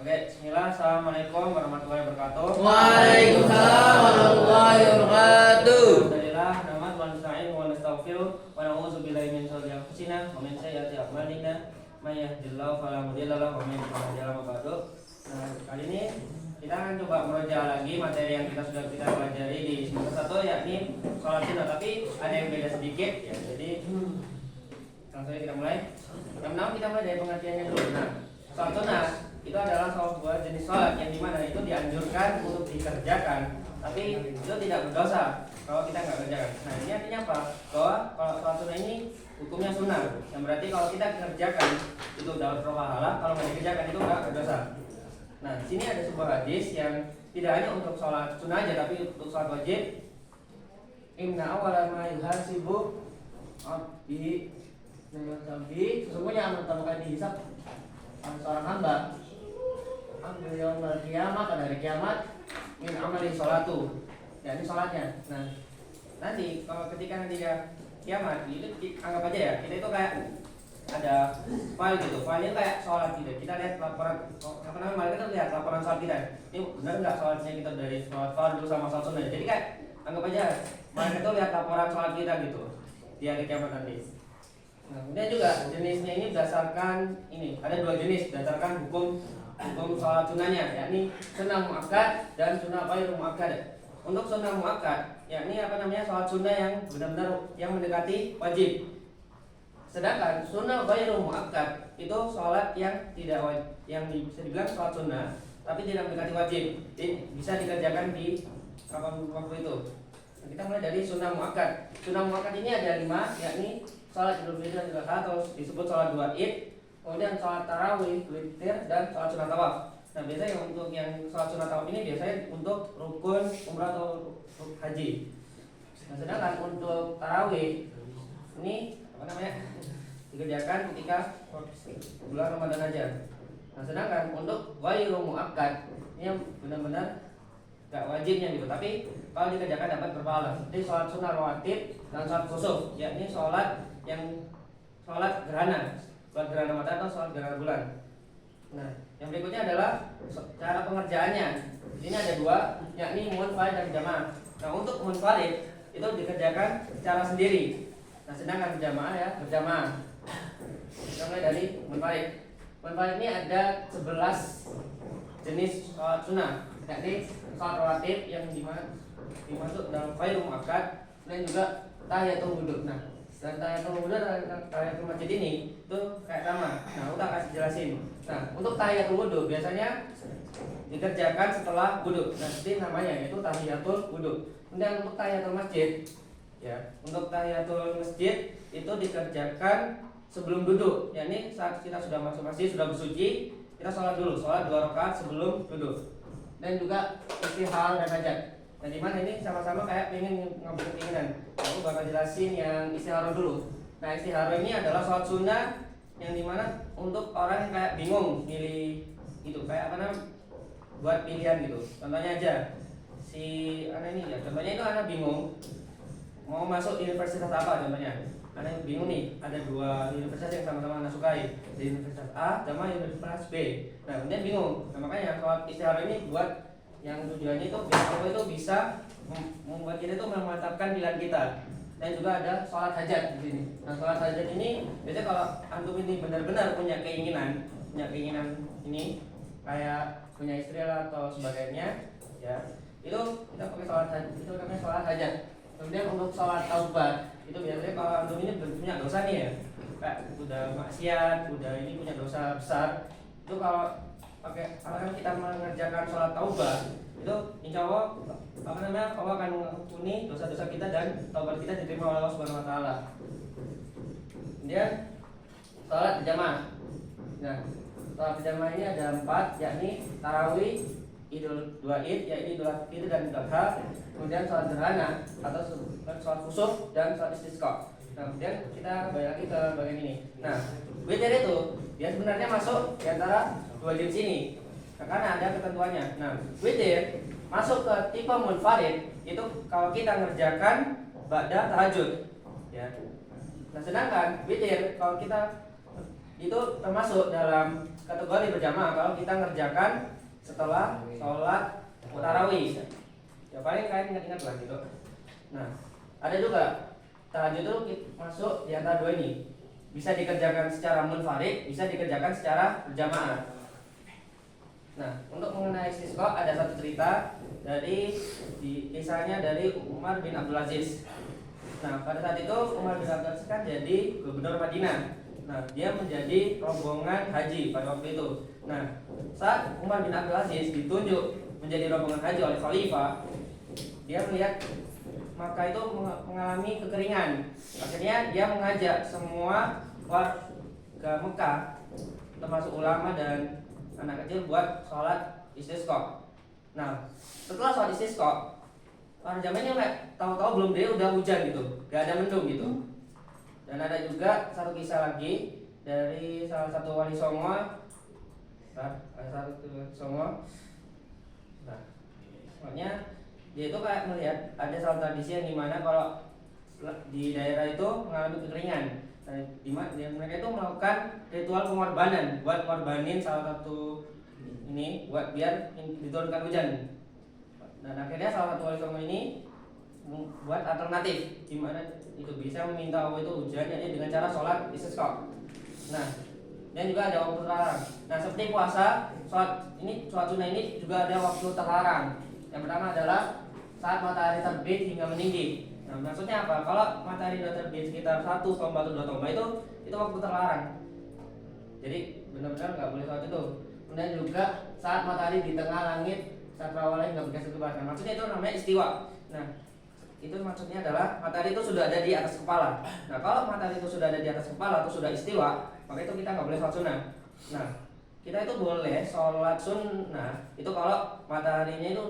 Oke, bismillah. Assalamualaikum warahmatullahi wabarakatuh. Waalaikumsalam warahmatullahi wabarakatuh. Alhamdulillah, nahmaduhu wa nasta'inuhu wa nastaghfiruh wa na'udzu billahi min shururi anfusina wa min sayyiati a'malina. May yahdihillahu fala mudilla lahu wa may yudlil fala hadiya lahu. Nah, kali ini kita akan coba merujuk lagi materi yang sudah kita pelajari di semester 1, yakni sholat sunnah, tapi ada yang beda sedikit ya. Jadi langsung saja kita mulai. Yang pertama kita mulai dari pengertiannya dulu. Nah, sholat sunnah itu adalah sebuah jenis sholat yang dimana itu dianjurkan untuk dikerjakan, tapi itu tidak berdosa kalau kita nggak kerjakan. Nah, ini artinya apa? Bahwa kalau sholat sunnah ini hukumnya sunnah, yang berarti kalau kita kerjakan itu dapat pahala, kalau nggak dikerjakan itu nggak berdosa. Nah, di sini ada sebuah hadis yang tidak hanya untuk sholat sunnah aja, tapi untuk sholat wajib. Inna awwala ma yuhasibu abdi sesungguhnya amal pertama kali dihisab seorang hamba ambil yaumul qiyamah, pada hari kiamat, min amali sholatu, ya ini sholatnya. Nah, nanti kalau ketika nanti ya kiamat itu anggap aja ya, kita itu kayak ada file gitu, file itu kayak sholat gitu. Kita lihat laporan, apa namanya, malaikat lihat laporan sholat kita, ini benar nggak sholatnya kita dari sholat fardu sama sholat sunnah. Jadi kayak anggap aja malaikat itu lihat laporan sholat kita gitu di hari kiamat nanti. Nah, kemudian juga jenisnya ini berdasarkan ini ada dua jenis berdasarkan hukum sholat sunnahnya, yakni sunnah muakkad dan sunnah ghairu muakkad. Untuk sunnah muakkad, yakni apa namanya, sholat sunnah yang benar-benar yang mendekati wajib. Sedangkan sunnah ghairu muakkad itu sholat yang tidak wajib, yang bisa dibilang sholat sunnah tapi tidak mendekati wajib. Jadi bisa dikerjakan di kapan waktu itu. Nah, kita mulai dari sunnah muakkad. Sunnah muakkad ini ada 5, yakni sholat Idul Fitri dan Idul Adha atau disebut sholat 2 Id, kemudian sholat tarawih, witir, dan sholat sunat tawaf. Nah, biasanya untuk yang sholat sunat tawaf ini biasanya untuk rukun umrah atau haji. Nah, sedangkan untuk tarawih ini apa namanya, dikerjakan ketika bulan Ramadan aja. Nah, sedangkan untuk ghairu muakkad ini yang benar-benar gak wajibnya gitu, tapi kalau dikerjakan dapat berpahala. Jadi sholat sunnah rawatib dan sholat khusuf, yakni sholat yang sholat gerhana matahari atau sholat gerhana bulan. Nah, yang berikutnya adalah cara pengerjaannya. Di sini ada 2, yakni munfarid dan jamaah. Nah, untuk munfarid itu dikerjakan secara sendiri. Nah, sedangkan jamaah ya berjamaah. Kita mulai dari munfarid. Munfarid ini ada 11 jenis sholat sunnah, yakni sholat rawatib yang dimasuk dalam ghairu muakkad, dan juga tahiyatul wudhu. Nah, dan tahiyatul wudhu dan tahiyatul masjid ini itu kayak sama. Nah, kita kasih jelasin. Nah, untuk tahiyatul wudhu biasanya dikerjakan setelah wudhu. Nah, seperti namanya yaitu tahiyatul wudhu. Kemudian untuk tahiyatul masjid, ya, untuk tahiyatul masjid itu dikerjakan sebelum duduk. Yakni saat kita sudah masuk masjid, sudah bersuci, kita sholat dulu, sholat 2 rakaat sebelum duduk. Dan juga istihal dan hajat. Nah, dimana ini sama-sama kayak pengen ngambil keinginan. Aku bakal jelasin yang istihara dulu. Nah, istihara ini adalah sholat sunnah yang dimana untuk orang yang kayak bingung milih itu, kayak apa namanya, buat pilihan gitu. Contohnya aja si anak ini ya, contohnya itu anak bingung mau masuk universitas apa contohnya. Anak bingung nih, ada 2 universitas yang sama-sama anak sukai, di Universitas A sama Universitas B. Nah, kemudian bingung. Nah, makanya sholat istihara ini buat yang tujuannya itu biar Allah itu bisa membuat kita itu memantapkan pilihan kita. Dan juga ada sholat hajat di sini. Nah, sholat hajat ini biasanya kalau antum ini benar-benar punya keinginan ini kayak punya istri lah atau sebagainya, ya itu kita pakai sholat hajat, itu namanya sholat hajat. Kemudian untuk sholat taubat itu biasanya kalau antum ini punya dosa nih ya, kayak udah maksiat, udah ini punya dosa besar, itu kalau pakai akan kita mengerjakan sholat taubah itu insya Allah apa namanya, Allah akan mengampuni dosa-dosa kita dan taubat kita diterima oleh Allah Subhanahu Wa Taala. Kemudian sholat berjamaah. Nah, sholat berjamaah ini ada 4, yakni tarawih, Idul 2 Id, yaitu Idul Fitri dan Idul Adha. Kemudian sholat gerhana atau sholat khusuf dan sholat istisqa. Nah, kemudian kita balik lagi ke bagian ini. Nah, witir itu dia sebenarnya masuk di antara 2 jenis ini. Nah, karena ada ketentuannya. Nah, witir masuk ke tipe munfarid itu kalau kita ngerjakan ba'da tahajud, ya. Nah, sedangkan witir kalau kita itu termasuk dalam kategori berjamaah kalau kita ngerjakan setelah sholat tarawih. Ya paling kalian ingat-ingat lah gitu. Nah, ada juga tahajud itu masuk di antara dua ini. Bisa dikerjakan secara munfarid, bisa dikerjakan secara berjamaah. Nah, untuk mengenai istisqa ada satu cerita dari kisahnya dari Umar bin Abdul Aziz. Nah, pada saat itu Umar bin Abdul Aziz kan jadi gubernur Madinah. Nah, dia menjadi rombongan haji pada waktu itu. Nah, saat Umar bin Abdul Aziz ditunjuk menjadi rombongan haji oleh khalifah, dia melihat Makkah itu mengalami kekeringan. Akhirnya dia mengajak semua warga Mekah, termasuk ulama dan anak kecil, buat sholat istisqa. Nah, setelah sholat istisqa, orang zamannya nggak tahu-tahu belum dia udah hujan gitu, gak ada mendung gitu. Dan ada juga satu kisah lagi dari salah satu wali songo. Nah, soalnya dia itu kayak melihat ada satu tradisi yang dimana kalau di daerah itu mengalami kekeringan, dimana mereka itu melakukan ritual pengorbanan buat ngorbanin salah satu ini buat biar diturunkan hujan. Dan akhirnya salah satu wali songo ini buat alternatif dimana itu bisa meminta Allah itu hujan jadi dengan cara sholat istisqa. Nah, dan juga ada waktu terlarang. Nah, seperti puasa, sholat sunnah ini juga ada waktu terlarang. Yang pertama adalah saat matahari terbit hingga meninggi. Nah, maksudnya apa? Kalau matahari sudah terbit sekitar 1 tombak atau 2 tombak itu waktu terlarang. Jadi benar-benar nggak boleh sholat itu. Kemudian juga saat matahari di tengah langit cakrawala nggak bergeser ke barat. Nah, maksudnya itu namanya istiwa. Nah, itu maksudnya adalah matahari itu sudah ada di atas kepala. Nah, kalau matahari itu sudah ada di atas kepala atau sudah istiwa, maka itu kita nggak boleh sholat sunnah. Nah, kita itu boleh sholat sunnah itu kalau mataharinya itu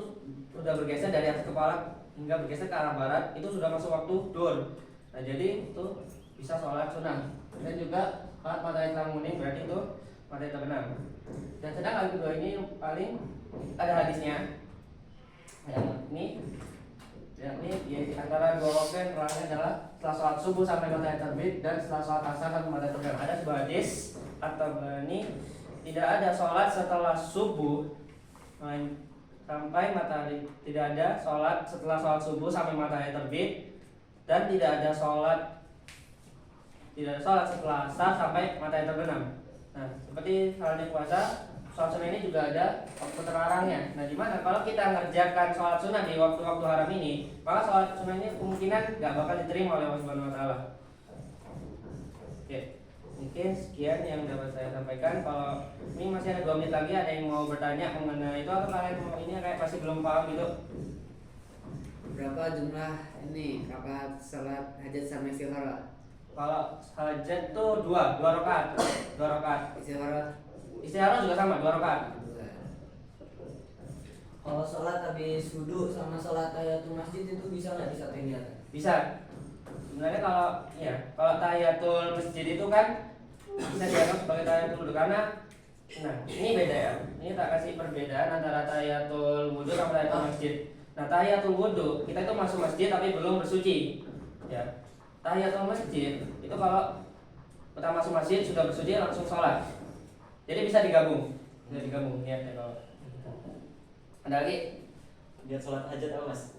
sudah bergeser dari atas kepala hingga bergeser ke arah barat, itu sudah masuk waktu duhur. Nah, jadi itu bisa sholat sunnah. Dan juga saat matahari telah menguning berarti itu matahari terbenam. Dan sedang hal kedua ini paling ada hadisnya. Yang ini di antara dua waktu yang terlarang adalah setelah sholat subuh sampai matahari terbit dan setelah sholat asar sampai matahari terbenam. Ada sebuah hadis atau ini tidak ada sholat setelah subuh sampai matahari, tidak ada sholat setelah sholat subuh sampai matahari terbit, dan tidak ada sholat setelah asar sampai matahari terbenam. Nah, seperti halnya puasa, sholat sunnah ini juga ada waktu terlarangnya. Nah, dimana kalau kita ngerjakan sholat sunnah di waktu-waktu haram ini, maka sholat sunnah ini kemungkinan nggak bakal diterima oleh Allah Subhanahu Wa Taala. Oke, mungkin sekian yang dapat saya sampaikan. Kalau ini masih ada 2 menit lagi, ada yang mau bertanya mengenai itu atau kalian mau ini kayak masih belum paham gitu? Berapa jumlah ini rakaat salat hajat sama istikharah? Kalau hajat tuh 2 rakaat. Istikharah juga sama 2 rakaat. Kalau sholat habis wudhu sama sholat tahiyatul masjid itu bisa nggak disatuin niatan? Bisa. Sebenarnya kalau tahiyatul masjid itu kan bisa dianggap sebagai tahiyatul wudhu karena ini beda ya. Ini tak kasih perbedaan antara tahiyatul wudhu sama tahiyatul masjid. Nah, tahiyatul wudhu kita itu masuk masjid tapi belum bersuci. Ya. Tahiyatul masjid itu kalau kita masuk masjid sudah bersuci langsung sholat. Jadi bisa digabung niatnya kalau. Ada lagi? Biar sholat hajat apa mas?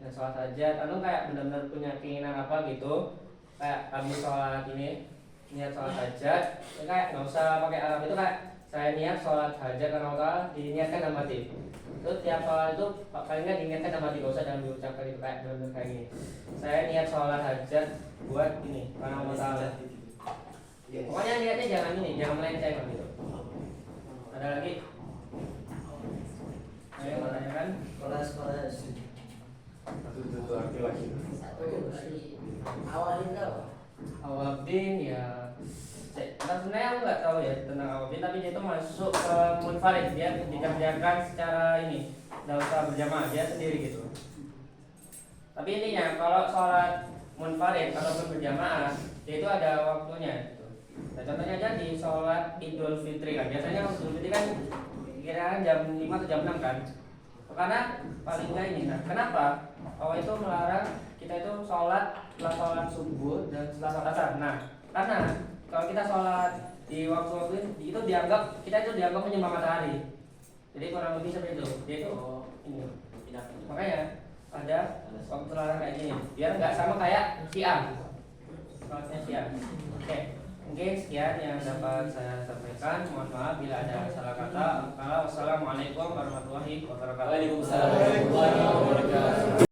Ya, sholat hajat, kayak benar-benar punya keinginan apa gitu. Kayak kami sholat ini niat sholat hajat, kayak nggak usah pakai Arab itu kayak saya niat sholat hajat karena Allah diniatkan dalam hati. Itu tiap sholat itu paling nggak diniatkan dalam hati, nggak usah dalam diucapkan itu kayak benar-benar kayak gini. Saya niat sholat hajat buat ini karena Allah Taala. Pokoknya niatnya jangan melenceng gitu. Ada lagi? Ayo menanyakan. Kelas awalin apa? Awabin ya. Sebenarnya aku nggak tahu ya tentang awabin, tapi dia itu masuk ke munfarid, dia dikerjakan secara ini, nggak usah berjamaah, dia sendiri gitu. Tapi intinya kalau sholat munfarid ataupun berjamaah, dia itu ada waktunya. Gitu. Nah, contohnya aja di sholat Idul Fitri kan, biasanya Idul Fitri kan kira jam 5 atau jam 6 kan. Karena paling nggak ini. Nah, kenapa? Allah itu melarang kita itu sholat setelah sholat subuh dan setelah sholat asar. Nah, karena kalau kita sholat di waktu-waktu itu dianggap kita itu dianggap menyembah matahari. Jadi kurang lebih seperti itu. Dia itu ini. Makanya ada waktu terlarang kayak gini. Biar nggak sama kayak Syiah. Sholatnya Syiah. Oke. Mungkin sekian yang dapat saya sampaikan. Mohon maaf bila ada salah kata. Wassalamualaikum warahmatullahi wabarakatuh. Waalaikumsalam warahmatullahi wabarakatuh.